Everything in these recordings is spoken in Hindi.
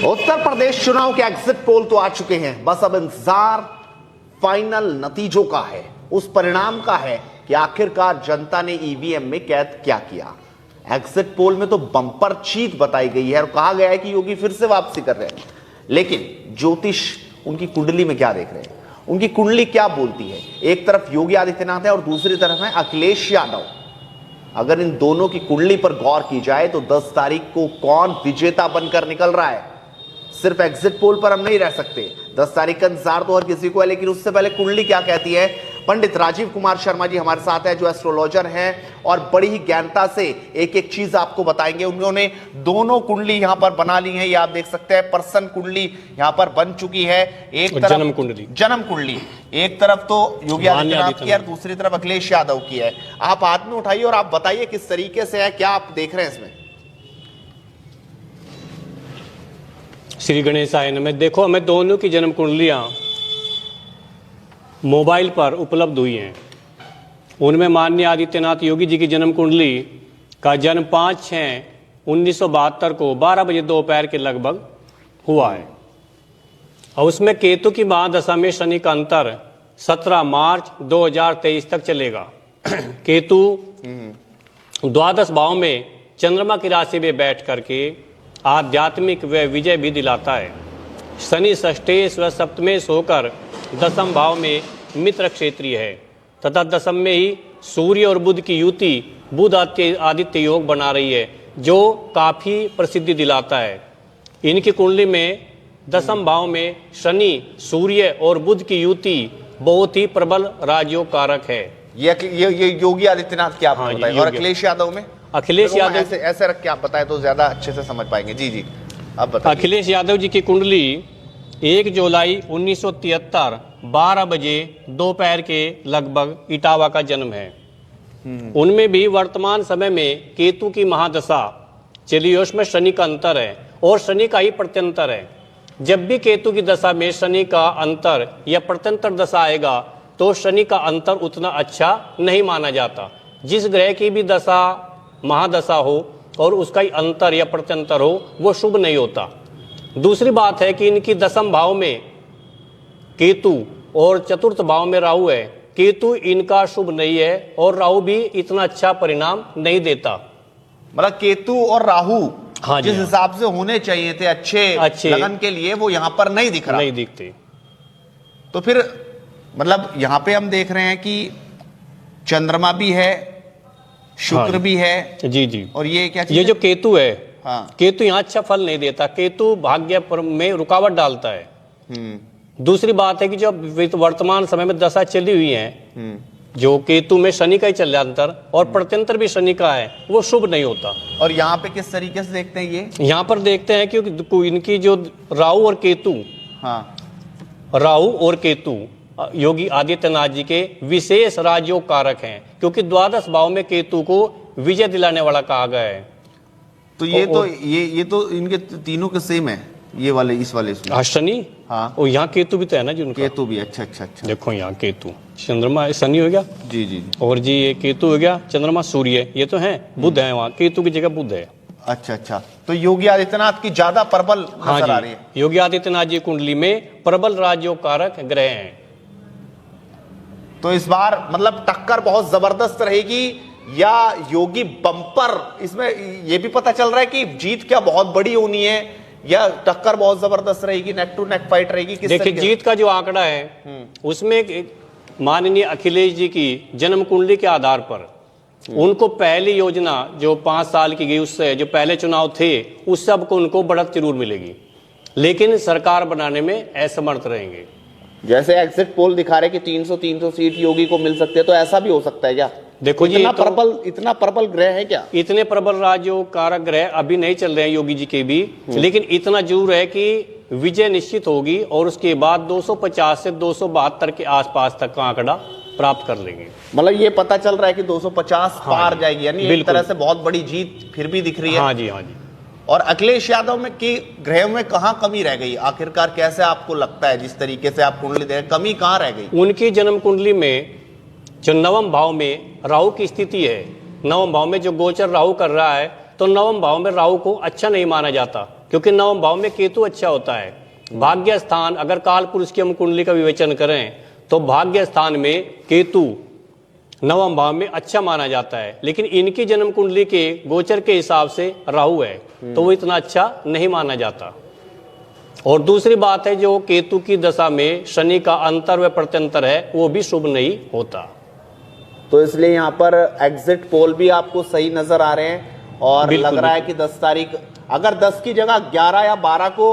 उत्तर प्रदेश चुनाव के एग्जिट पोल तो आ चुके हैं, बस अब इंतजार फाइनल नतीजों का है, उस परिणाम का है कि आखिरकार जनता ने ईवीएम में कैद क्या किया। एग्जिट पोल में तो बंपर जीत बताई गई है और कहा गया है कि योगी फिर से वापसी कर रहे हैं, लेकिन ज्योतिष उनकी कुंडली में क्या देख रहे हैं, उनकी कुंडली क्या बोलती है। एक तरफ योगी आदित्यनाथ है और दूसरी तरफ है अखिलेश यादव। अगर इन दोनों की कुंडली पर गौर की जाए तो 10 तारीख को कौन विजेता बनकर निकल रहा है, सिर्फ एग्जिट पोल पर हम नहीं रह सकते। 10 तारीख का इंतजार तो हर किसी को है, लेकिन उससे पहले कुंडली क्या कहती है। पंडित राजीव कुमार शर्मा जी हमारे साथ हैं, जो एस्ट्रोलॉजर हैं और बड़ी ही ज्ञानता से एक एक चीज आपको बताएंगे। उन्होंने दोनों कुंडली यहां पर बना ली है, ये आप देख सकते हैं। पर्सन कुंडली यहां पर बन चुकी है। एक तरफ जन्म कुंडली एक तरफ तो योगी आदित्यनाथ की है, दूसरी तरफ अखिलेश यादव की है। आप हाथ में उठाइए और आप बताइए किस तरीके से है, क्या आप देख रहे हैं इसमें। श्री गणेशाय नमः। देखो, हमें दोनों की जन्म कुंडलियां मोबाइल पर उपलब्ध हुई हैं। उनमें माननीय आदित्यनाथ योगी जी की जन्म कुंडली का जन्म 5/6/1972 को 12 बजे दोपहर के लगभग हुआ है और उसमें केतु की महादशा में शनि का अंतर 17 मार्च 2023 तक चलेगा। केतु द्वादश भाव में चंद्रमा की राशि में बैठ करके आध्यात्मिक व विजय भी दिलाता है। शनि षष्ठेश व सप्तमेश होकर दसम भाव में मित्र क्षेत्रीय है तथा दसम में ही सूर्य और बुध की युति बुध आदित्य योग बना रही है, जो काफी प्रसिद्धि दिलाता है। इनकी कुंडली में दसम भाव में शनि सूर्य और बुध की युति बहुत ही प्रबल राजयोग कारक है। ये योगी आदित्यनाथ की आप बताएं। और अखिलेश यादव में, अखिलेश यादव ऐसे रख के आप बताएं तो ज्यादा अच्छे से समझ पाएंगे। जी जी, अब बताइए। अखिलेश यादव जी की कुंडली 1 जुलाई 1973 12 बजे दोपहर के लगभग इटावा का जन्म है। उनमें भी वर्तमान समय में केतु की महादशा चली, उसमें शनि का अंतर है और शनि का ही प्रत्यंतर है। जब भी केतु की दशा में शनि का अंतर या प्रत्यंतर दशा आएगा तो शनि का अंतर उतना अच्छा नहीं माना जाता। जिस ग्रह की भी दशा महादशा हो और उसका ही अंतर या प्रत्यंतर हो, वो शुभ नहीं होता। दूसरी बात है कि इनकी दसम भाव में केतु और चतुर्थ भाव में राहु है। केतु इनका शुभ नहीं है और राहु भी इतना अच्छा परिणाम नहीं देता। मतलब केतु और राहु जिस हाँ। हिसाब से होने चाहिए थे अच्छे लगन के लिए, वो यहां पर नहीं दिख रहा, नहीं दिखते। तो फिर मतलब यहां पे हम देख रहे हैं कि चंद्रमा भी है, शुक्र भी है। जी जी। और ये क्या चीज़ ये जो केतु है, हाँ। केतु यहाँ अच्छा फल नहीं देता। केतु भाग्य में रुकावट डालता है। दूसरी बात है कि जो वर्तमान समय में दशा चली हुई है, जो केतु में शनि का ही चल अंतर और प्रत्यंतर भी शनि का है, वो शुभ नहीं होता। और यहाँ पे किस तरीके से देखते हैं ये, यहाँ पर देखते हैं कि इनकी जो राहु और केतु, हाँ, राहु और केतु योगी आदित्यनाथ जी के विशेष राजयोग कारक हैं, क्योंकि द्वादश भाव में केतु को विजय दिलाने वाला कहा गया है। तो ये तो इनके तीनों के सेम है, ये वाले इस वाले इसमें। शनि, हाँ, और यहाँ केतु भी तो है ना जी उनका। केतु भी, अच्छा अच्छा अच्छा। देखो यहाँ केतु चंद्रमा शनि हो गया, जी जी, और जी ये केतु हो गया, चंद्रमा सूर्य, ये तो है बुध है, वहाँ केतु की जगह बुध है। अच्छा अच्छा, तो योगी आदित्यनाथ की ज्यादा प्रबल नजर आ रही है। योगी आदित्यनाथ जी कुंडली में प्रबल राजयोग कारक ग्रह हैं। तो इस बार मतलब टक्कर बहुत जबरदस्त रहेगी या योगी बम्पर, इसमें यह भी पता चल रहा है कि जीत क्या बहुत बड़ी होनी है या टक्कर बहुत जबरदस्त रहेगी, नेक टू नेक फाइट रहेगी। देखिए, जीत का जो आंकड़ा है उसमें माननीय अखिलेश जी की जन्म कुंडली के आधार पर उनको पहली योजना जो 5 साल की गई, उससे जो पहले चुनाव थे उस सब को उनको बढ़त जरूर मिलेगी, लेकिन सरकार बनाने में असमर्थ रहेंगे। जैसे एग्जिट पोल दिखा रहे कि 300 सीट योगी को मिल सकते हैं, तो ऐसा भी हो सकता है क्या? देखो जी, इतना प्रबल ग्रह है क्या? इतने प्रबल राजयोग कारक ग्रह अभी नहीं चल रहे हैं योगी जी के भी, लेकिन इतना जरूर है कि विजय निश्चित होगी और उसके बाद 250 से 272 के आसपास तक का आंकड़ा प्राप्त कर लेंगे। मतलब ये पता चल रहा है कि 250 पार जाएगी, यानी एक तरह से बहुत बड़ी जीत फिर भी दिख रही है। हाँ जी, हाँ जी। और अखिलेश यादव में की ग्रह में कहाँ कमी रह गई आखिरकार, कैसे आपको लगता है, जिस तरीके से आप कुंडली देख, कमी कहाँ रह गई? उनकी जन्म कुंडली में जो नवम भाव में राहु की स्थिति है, नवम भाव में जो गोचर राहु कर रहा है, तो नवम भाव में राहु को अच्छा नहीं माना जाता, क्योंकि नवम भाव में केतु अच्छा होता है। भाग्य स्थान, अगर काल पुरुष की हम कुंडली का विवेचन करें तो भाग्य स्थान में केतु नवम भाव में अच्छा माना जाता है, लेकिन इनकी जन्म कुंडली के गोचर के हिसाब से राहु है तो वो इतना अच्छा नहीं माना जाता। और दूसरी बात है, जो केतु की दशा में शनि का अंतर व प्रत्यंतर है वो भी शुभ नहीं होता। तो इसलिए यहाँ पर एग्जिट पोल भी आपको सही नजर आ रहे हैं और लग रहा है कि 10 तारीख, अगर 10 की जगह 11 या 12 को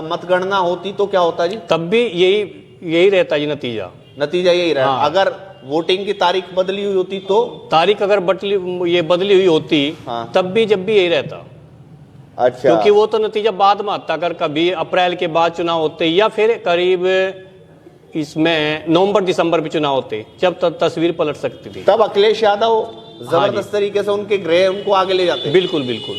मतगणना होती तो क्या होता जी? तब भी यही रहता जी नतीजा यही रहा। हाँ। अगर वोटिंग की तारीख बदली हुई होती तो तारीख अगर बदली हुई होती हाँ। तब भी जब भी यही रहता। अच्छा, क्योंकि वो तो नतीजा बाद में आता, अगर कभी अप्रैल के बाद चुनाव होते या फिर करीब इसमें नवंबर दिसंबर में चुनाव होते, जब तक तस्वीर पलट सकती थी। तब अखिलेश यादव जबरदस्त तरीके से उनके ग्रह उनको आगे ले जाते। बिल्कुल बिल्कुल।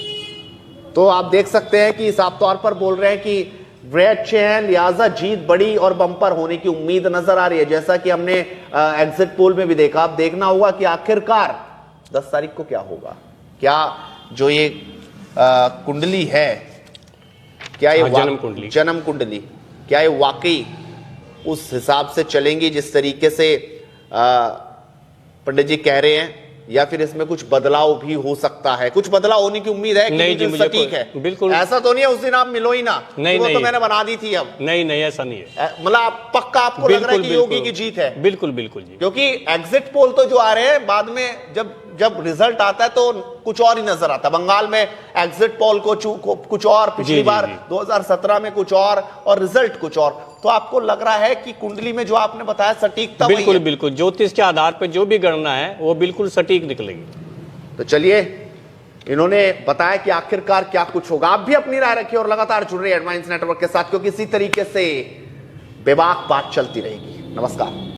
तो आप देख सकते हैं कि साफ तौर पर बोल रहे हैं कि ग्रह अच्छे हैं, लिहाजा जीत बड़ी और बम्पर होने की उम्मीद नजर आ रही है। जैसा कि हमने एग्जिट पोल में भी देखा, अब देखना होगा कि आखिरकार 10 तारीख को क्या होगा। क्या जो ये कुंडली है, क्या ये जन्म कुंडली क्या ये वाकई उस हिसाब से चलेंगी जिस तरीके से पंडित जी कह रहे हैं, या फिर इसमें कुछ बदलाव भी हो सकता है? कुछ बदलाव होने की उम्मीद है? नहीं जी, मुझे सटीक है बिल्कुल। ऐसा तो नहीं है उस दिन आप मिलो ही ना, नहीं, वो नहीं, तो मैंने बना दी थी। अब नहीं ऐसा नहीं है, मतलब पक्का आपको लग रहा है कि योगी की जीत है? बिल्कुल बिल्कुल जी। क्योंकि एग्जिट पोल तो जो आ रहे हैं बाद में, जब रिजल्ट आता है तो कुछ और ही नजर आता है। बंगाल में एग्जिट पोल को कुछ और, पिछली बार 2017 में कुछ और रिजल्ट कुछ और। तो आपको लग रहा है कि कुंडली में जो आपने बताया सटीकता वही है? बिल्कुल बिल्कुल, ज्योतिष के आधार पर जो भी गणना है वो बिल्कुल सटीक निकलेगी। तो चलिए, इन्होंने बताया कि आखिरकार क्या कुछ होगा। आप भी अपनी राय रखिए और लगातार जुड़ रहिए एडवांस नेटवर्क के साथ, क्योंकि इसी तरीके से बेबाक बात चलती रहेगी। नमस्कार।